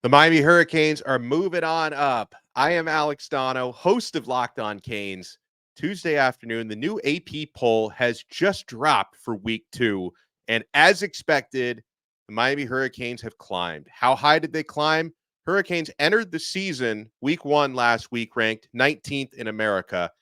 The Miami Hurricanes are moving on up. I am Alex Dono, host of Locked On Canes. Tuesday afternoon, the new AP poll has just dropped for week 2. And as expected, the Miami Hurricanes have climbed. How high did they climb? Hurricanes entered the season, week 1 last week, ranked 19th in America.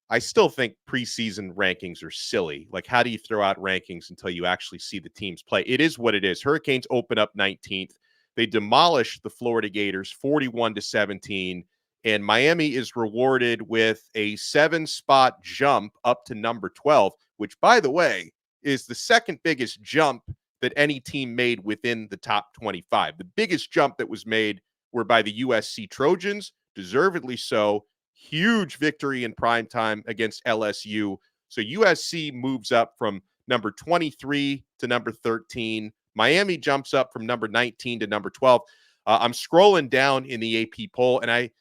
I still think preseason rankings are silly. Like, how do you throw out rankings until you actually see the teams play? It is what it is. Hurricanes open up 19th. They demolished the Florida Gators 41-17, and Miami is rewarded with a 7-spot jump up to number 12, which, by the way, is the second biggest jump that any team made within the top 25. The biggest jump that was made were by the USC Trojans, deservedly so. Huge victory in primetime against LSU. So USC moves up from number 23 to number 13. Miami jumps up from number 19 to number 12. I'm scrolling down in the AP poll, and I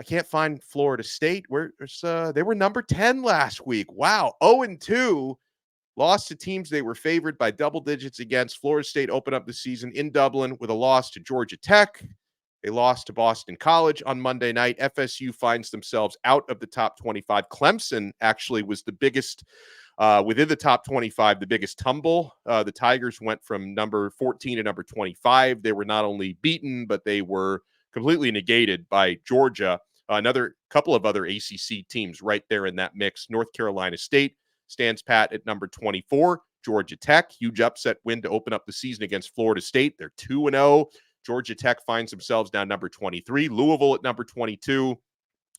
can't find Florida State. They were number 10 last week. Wow, 0-2. Lost to teams they were favored by double digits against. Florida State opened up the season in Dublin with a loss to Georgia Tech. They lost to Boston College on Monday night. FSU finds themselves out of the top 25. Clemson actually was the biggest within the top 25, the biggest tumble. The Tigers went from number 14 to number 25. They were not only beaten, but they were completely negated by Georgia. Another couple of other ACC teams right there in that mix. North Carolina State stands pat at number 24. Georgia Tech, huge upset win to open up the season against Florida State. They're 2-0. Georgia Tech finds themselves down number 23. Louisville at number 22.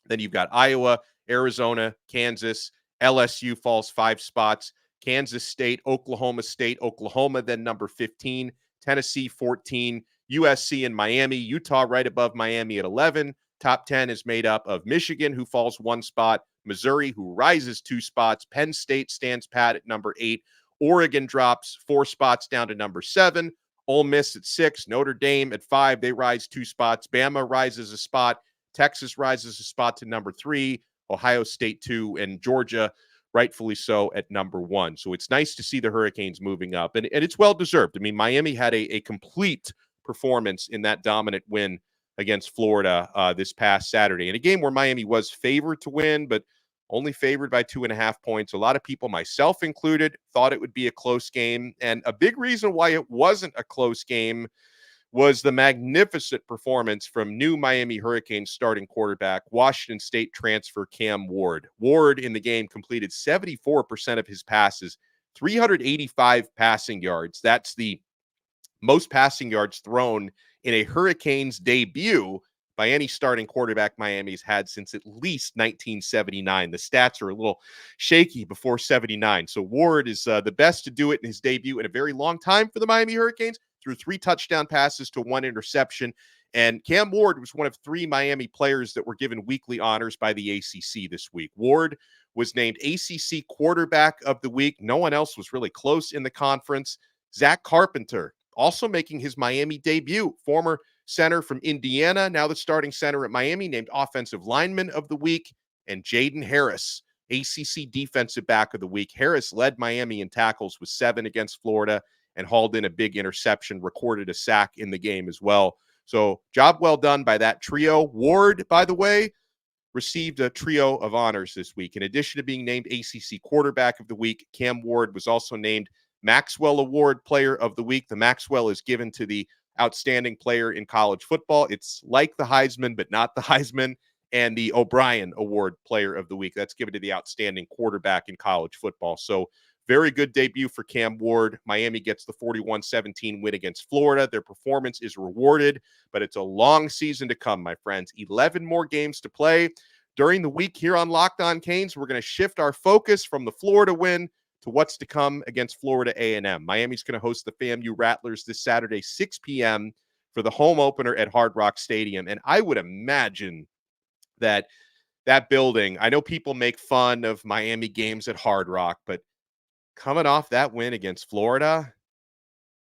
Then you've got Iowa, Arizona, Kansas. LSU falls 5 spots. Kansas State, Oklahoma then number 15. Tennessee 14. USC and Miami. Utah right above Miami at 11. Top 10 is made up of Michigan, who falls 1 spot. Missouri, who rises 2 spots. Penn State stands pat at number 8. Oregon drops 4 spots down to number 7. Ole Miss at 6, Notre Dame at 5. They rise 2 spots. Bama rises a spot. Texas rises a spot to number 3. Ohio State 2, and Georgia, rightfully so, at number 1. So it's nice to see the Hurricanes moving up, and it's well-deserved. I mean, Miami had a complete performance in that dominant win against Florida this past Saturday, in a game where Miami was favored to win, but only favored by 2.5 points. A lot of people, myself included, thought it would be a close game. And a big reason why it wasn't a close game was the magnificent performance from new Miami Hurricanes starting quarterback, Washington State transfer Cam Ward. Ward in the game completed 74% of his passes, 385 passing yards. That's the most passing yards thrown in a Hurricanes debut by any starting quarterback Miami's had since at least 1979. The stats are a little shaky before 79. So Ward is the best to do it in his debut in a very long time for the Miami Hurricanes, threw 3 touchdown passes to 1 interception. And Cam Ward was one of 3 Miami players that were given weekly honors by the ACC this week. Ward was named ACC Quarterback of the Week. No one else was really close in the conference. Zach Carpenter, also making his Miami debut, former center from Indiana, now the starting center at Miami, named Offensive Lineman of the Week. And Jaden Harris, ACC Defensive Back of the Week. Harris led Miami in tackles with 7 against Florida and hauled in a big interception, recorded a sack in the game as well. So job well done by that trio. Ward, by the way, received a trio of honors this week. In addition to being named ACC Quarterback of the Week, Cam Ward was also named Maxwell Award Player of the Week. The Maxwell is given to the outstanding player in college football. It's like the Heisman, but not the Heisman. And the O'Brien Award Player of the Week. That's given to the outstanding quarterback in college football. So very good debut for Cam Ward. Miami gets the 41-17 win against Florida. Their performance is rewarded, but it's a long season to come, my friends. 11 more games to play. During the week here on Locked On Canes, we're going to shift our focus from the Florida win to what's to come against Florida A&M. Miami's going to host the FAMU Rattlers this Saturday, 6 p.m. for the home opener at Hard Rock Stadium. And I would imagine that building, I know people make fun of Miami games at Hard Rock, but coming off that win against Florida,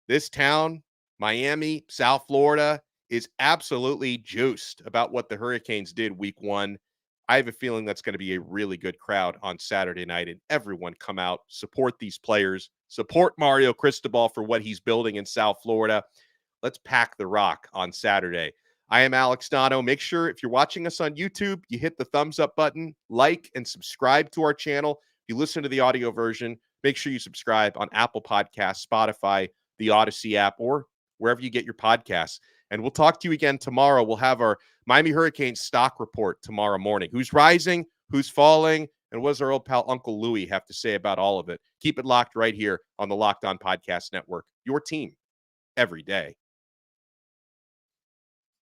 this town, Miami, South Florida, is absolutely juiced about what the Hurricanes did week 1. I have a feeling that's going to be a really good crowd on Saturday night, and everyone come out, support these players, support Mario Cristobal for what he's building in South Florida. Let's pack the rock on Saturday. I am Alex Dono. Make sure if you're watching us on YouTube, you hit the thumbs up button, like, and subscribe to our channel. If you listen to the audio version, make sure you subscribe on Apple Podcasts, Spotify, the Odyssey app, or wherever you get your podcasts. And we'll talk to you again tomorrow. We'll have our Miami Hurricanes stock report tomorrow morning. Who's rising, who's falling, and what does our old pal Uncle Louie have to say about all of it? Keep it locked right here on the Locked On Podcast Network. Your team every day.